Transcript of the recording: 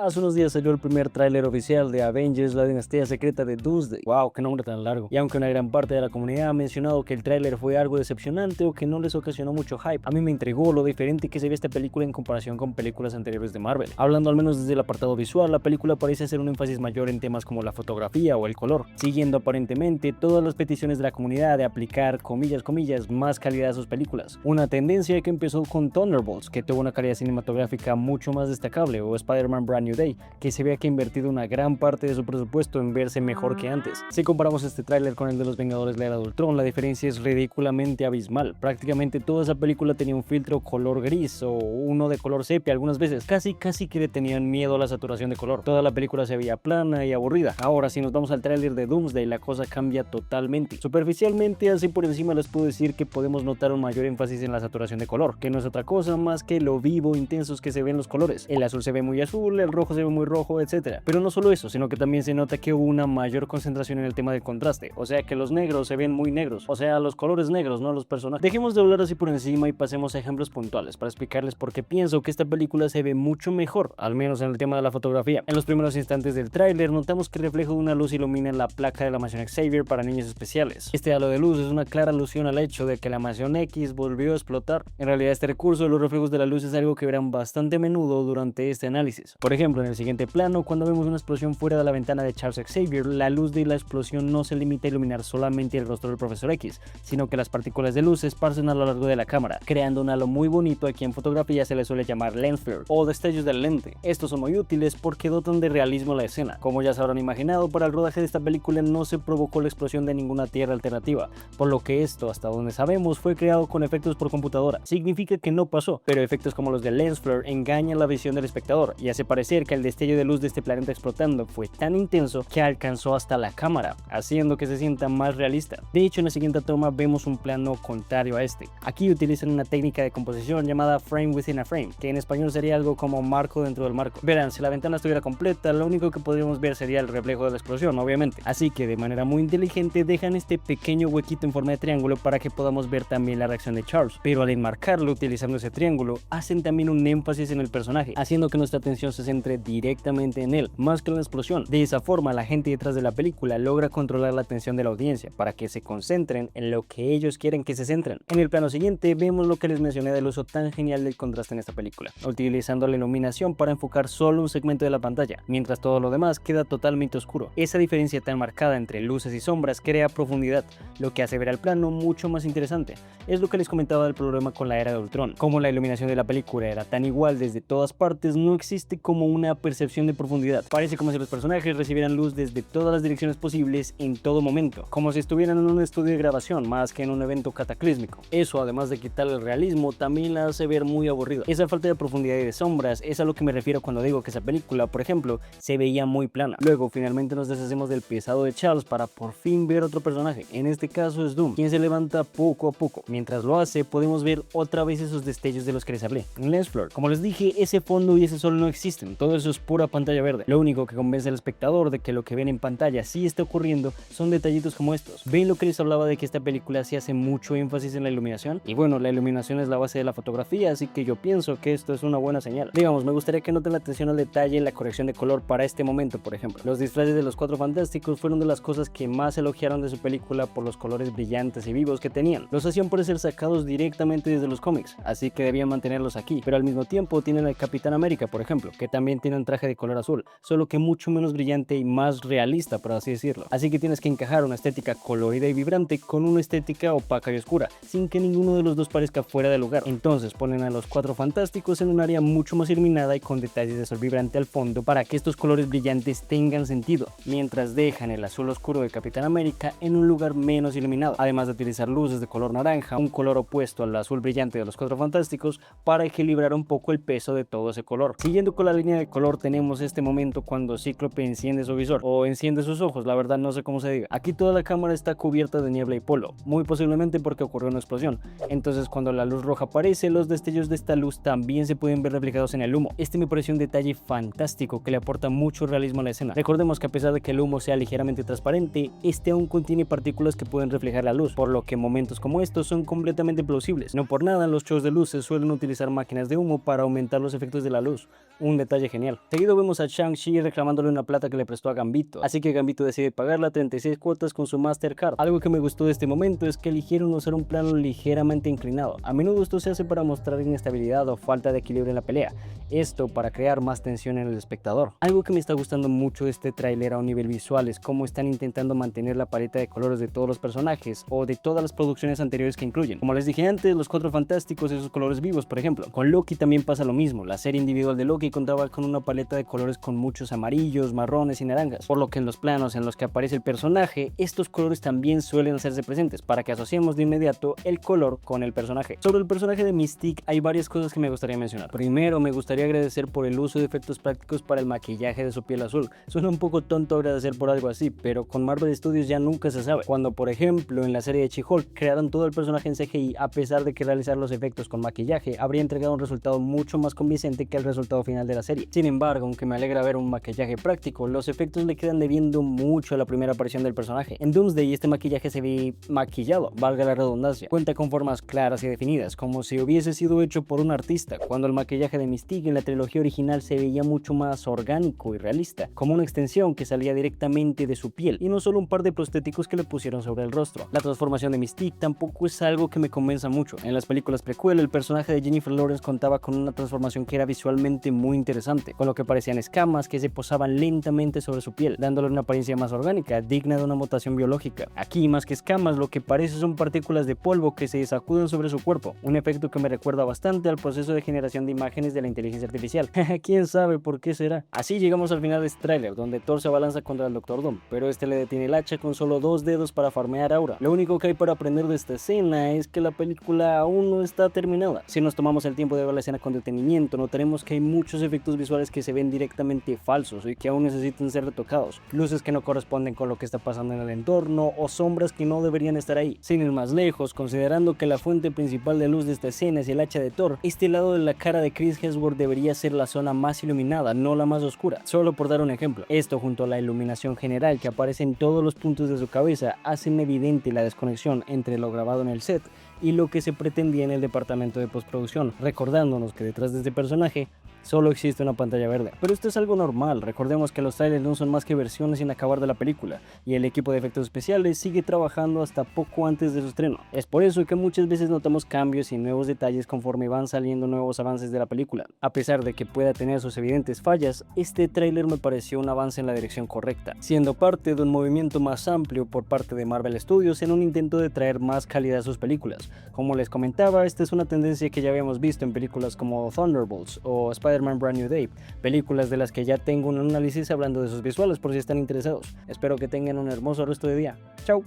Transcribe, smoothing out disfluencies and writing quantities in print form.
Hace unos días salió el primer tráiler oficial de Avengers: La Dinastía Secreta de Doomsday. Wow, qué nombre tan largo. Y aunque una gran parte de la comunidad ha mencionado que el tráiler fue algo decepcionante o que no les ocasionó mucho hype, a mí me intrigó lo diferente que se ve esta película en comparación con películas anteriores de Marvel. Hablando al menos desde el apartado visual, la película parece hacer un énfasis mayor en temas como la fotografía o el color, siguiendo aparentemente todas las peticiones de la comunidad de aplicar, comillas, más calidad a sus películas. Una tendencia que empezó con Thunderbolts, que tuvo una calidad cinematográfica mucho más destacable, o Spider-Man Brand New Day, que se ve que ha invertido una gran parte de su presupuesto en verse mejor que antes. Si comparamos este tráiler con el de Los Vengadores: La Era de Ultron, la diferencia es ridículamente abismal. Prácticamente toda esa película tenía un filtro color gris o uno de color sepia algunas veces, casi que le tenían miedo a la saturación de color. Toda la película se veía plana y aburrida. Ahora, si nos vamos al tráiler de Doomsday, la cosa cambia totalmente. Superficialmente, así por encima les puedo decir que podemos notar un mayor énfasis en la saturación de color, que no es otra cosa más que lo vivo, intensos que se ven los colores. El azul se ve muy azul, el rojo se ve muy rojo, etcétera. Pero no solo eso, sino que también se nota que hubo una mayor concentración en el tema del contraste, o sea que los negros se ven muy negros, o sea los colores negros, no los personajes. Dejemos de hablar así por encima y pasemos a ejemplos puntuales para explicarles por qué pienso que esta película se ve mucho mejor, al menos en el tema de la fotografía. En los primeros instantes del tráiler notamos que el reflejo de una luz ilumina la placa de la mansión Xavier para niños especiales. Este halo de luz es una clara alusión al hecho de que la mansión X volvió a explotar. En realidad, este recurso de los reflejos de la luz es algo que verán bastante a menudo durante este análisis. Por ejemplo, en el siguiente plano, cuando vemos una explosión fuera de la ventana de Charles Xavier, la luz de la explosión no se limita a iluminar solamente el rostro del Profesor X, sino que las partículas de luz se esparcen a lo largo de la cámara, creando un halo muy bonito a quien en fotografía se le suele llamar lens flare o destellos del lente. Estos son muy útiles porque dotan de realismo la escena. Como ya se habrán imaginado, para el rodaje de esta película no se provocó la explosión de ninguna tierra alternativa, por lo que esto, hasta donde sabemos, fue creado con efectos por computadora. Significa que no pasó, pero efectos como los de lens flare engañan la visión del espectador y hace parecer que el destello de luz de este planeta explotando fue tan intenso que alcanzó hasta la cámara, haciendo que se sienta más realista. De hecho, en la siguiente toma vemos un plano contrario a este. Aquí utilizan una técnica de composición llamada frame within a frame, que en español sería algo como marco dentro del marco. Verán, si la ventana estuviera completa, lo único que podríamos ver sería el reflejo de la explosión, obviamente. Así que de manera muy inteligente dejan este pequeño huequito en forma de triángulo para que podamos ver también la reacción de Charles, pero al enmarcarlo utilizando ese triángulo, hacen también un énfasis en el personaje, haciendo que nuestra atención se centre directamente en él, más que en la explosión. De esa forma, la gente detrás de la película logra controlar la atención de la audiencia para que se concentren en lo que ellos quieren que se centren. En el plano siguiente vemos lo que les mencioné del uso tan genial del contraste en esta película, utilizando la iluminación para enfocar solo un segmento de la pantalla, mientras todo lo demás queda totalmente oscuro. Esa diferencia tan marcada entre luces y sombras crea profundidad, lo que hace ver al plano mucho más interesante. Es lo que les comentaba del problema con la Era de Ultron. Como la iluminación de la película era tan igual desde todas partes, no existe como una percepción de profundidad. Parece como si los personajes recibieran luz desde todas las direcciones posibles en todo momento, como si estuvieran en un estudio de grabación más que en un evento cataclísmico. Eso, además de quitarle el realismo, también la hace ver muy aburrida. Esa falta de profundidad y de sombras es a lo que me refiero cuando digo que esa película, por ejemplo, se veía muy plana. Luego, finalmente nos deshacemos del pesado de Charles para por fin ver otro personaje. En este caso es Doom, quien se levanta poco a poco. Mientras lo hace, podemos ver otra vez esos destellos de los que les hablé. En lens flare, como les dije, ese fondo y ese sol no existen. Todo eso es pura pantalla verde. Lo único que convence al espectador de que lo que ven en pantalla sí está ocurriendo son detallitos como estos. ¿Ven lo que les hablaba de que esta película sí hace mucho énfasis en la iluminación? Y bueno, la iluminación es la base de la fotografía, así que yo pienso que esto es una buena señal. Digamos, me gustaría que noten la atención al detalle en la corrección de color para este momento, por ejemplo. Los disfraces de los Cuatro Fantásticos fueron de las cosas que más elogiaron de su película por los colores brillantes y vivos que tenían. Los hacían parecer sacados directamente desde los cómics, así que debían mantenerlos aquí, pero al mismo tiempo tienen al Capitán América, por ejemplo, que también tiene un traje de color azul, solo que mucho menos brillante y más realista, por así decirlo. Así que tienes que encajar una estética colorida y vibrante con una estética opaca y oscura, sin que ninguno de los dos parezca fuera de lugar. Entonces ponen a los Cuatro Fantásticos en un área mucho más iluminada y con detalles de sol vibrante al fondo para que estos colores brillantes tengan sentido, mientras dejan el azul oscuro de Capitán América en un lugar menos iluminado, además de utilizar luces de color naranja, un color opuesto al azul brillante de los Cuatro Fantásticos, para equilibrar un poco el peso de todo ese color. Siguiendo con la línea de color, tenemos este momento cuando Cíclope enciende su visor o enciende sus ojos, la verdad no sé cómo se diga. Aquí toda la cámara está cubierta de niebla y polvo, muy posiblemente porque ocurrió una explosión. Entonces cuando la luz roja aparece, los destellos de esta luz también se pueden ver reflejados en el humo. Este me pareció un detalle fantástico que le aporta mucho realismo a la escena. Recordemos que a pesar de que el humo sea ligeramente transparente, este aún contiene partículas que pueden reflejar la luz, por lo que momentos como estos son completamente plausibles. No por nada, los shows de luces suelen utilizar máquinas de humo para aumentar los efectos de la luz. Un detalle genial. Seguido vemos a Shang-Chi reclamándole una plata que le prestó a Gambito, así que Gambito decide pagarla 36 cuotas con su Mastercard. Algo que me gustó de este momento es que eligieron usar un plano ligeramente inclinado. A menudo esto se hace para mostrar inestabilidad o falta de equilibrio en la pelea, esto para crear más tensión en el espectador. Algo que me está gustando mucho de este tráiler a un nivel visual es cómo están intentando mantener la paleta de colores de todos los personajes o de todas las producciones anteriores que incluyen. Como les dije antes, los Cuatro Fantásticos, esos colores vivos, por ejemplo. Con Loki también pasa lo mismo. La serie individual de Loki contaba con una paleta de colores con muchos amarillos, marrones y naranjas, por lo que en los planos en los que aparece el personaje, estos colores también suelen hacerse presentes para que asociemos de inmediato el color con el personaje. Sobre el personaje de Mystique hay varias cosas que me gustaría mencionar. Primero, me gustaría agradecer por el uso de efectos prácticos para el maquillaje de su piel azul. Suena un poco tonto agradecer por algo así, pero con Marvel Studios ya nunca se sabe. Cuando por ejemplo en la serie de She-Hulk crearon todo el personaje en CGI, a pesar de que realizar los efectos con maquillaje habría entregado un resultado mucho más convincente que el resultado final de la serie. Sin embargo, aunque me alegra ver un maquillaje práctico, los efectos le quedan debiendo mucho a la primera aparición del personaje. En Doomsday este maquillaje se ve maquillado, valga la redundancia. Cuenta con formas claras y definidas, como si hubiese sido hecho por un artista, cuando el maquillaje de Mystique en la trilogía original se veía mucho más orgánico y realista, como una extensión que salía directamente de su piel y no solo un par de prostéticos que le pusieron sobre el rostro. La transformación de Mystique tampoco es algo que me convenza mucho. En las películas prequel, el personaje de Jennifer Lawrence contaba con una transformación que era visualmente muy interesante, con lo que parecían escamas que se posaban lentamente sobre su piel, dándole una apariencia más orgánica, digna de una mutación biológica. Aquí, más que escamas, lo que parece son partículas de polvo que se sacuden sobre su cuerpo, un efecto que me recuerda bastante al proceso de generación de imágenes de la inteligencia artificial. ¿Quién sabe por qué será? Así llegamos al final de este tráiler, donde Thor se abalanza contra el Doctor Doom, pero este le detiene el hacha con solo 2 dedos para farmear aura. Lo único que hay para aprender de esta escena es que la película aún no está terminada. Si nos tomamos el tiempo de ver la escena con detenimiento, notaremos que hay muchos efectos visuales que se ven directamente falsos y que aún necesitan ser retocados, luces que no corresponden con lo que está pasando en el entorno o sombras que no deberían estar ahí. Sin ir más lejos, considerando que la fuente principal de luz de esta escena es el hacha de Thor, este lado de la cara de Chris Hemsworth debería ser la zona más iluminada, no la más oscura. Solo por dar un ejemplo, esto junto a la iluminación general que aparece en todos los puntos de su cabeza hacen evidente la desconexión entre lo grabado en el set y lo que se pretendía en el departamento de postproducción, recordándonos que detrás de este personaje solo existe una pantalla verde. Pero esto es algo normal, recordemos que los trailers no son más que versiones sin acabar de la película, y el equipo de efectos especiales sigue trabajando hasta poco antes de su estreno. Es por eso que muchas veces notamos cambios y nuevos detalles conforme van saliendo nuevos avances de la película. A pesar de que pueda tener sus evidentes fallas, este tráiler me pareció un avance en la dirección correcta, siendo parte de un movimiento más amplio por parte de Marvel Studios en un intento de traer más calidad a sus películas. Como les comentaba, esta es una tendencia que ya habíamos visto en películas como Thunderbolts o Spider-Man Brand New Day, películas de las que ya tengo un análisis hablando de sus visuales por si están interesados. Espero que tengan un hermoso resto de día. Chao.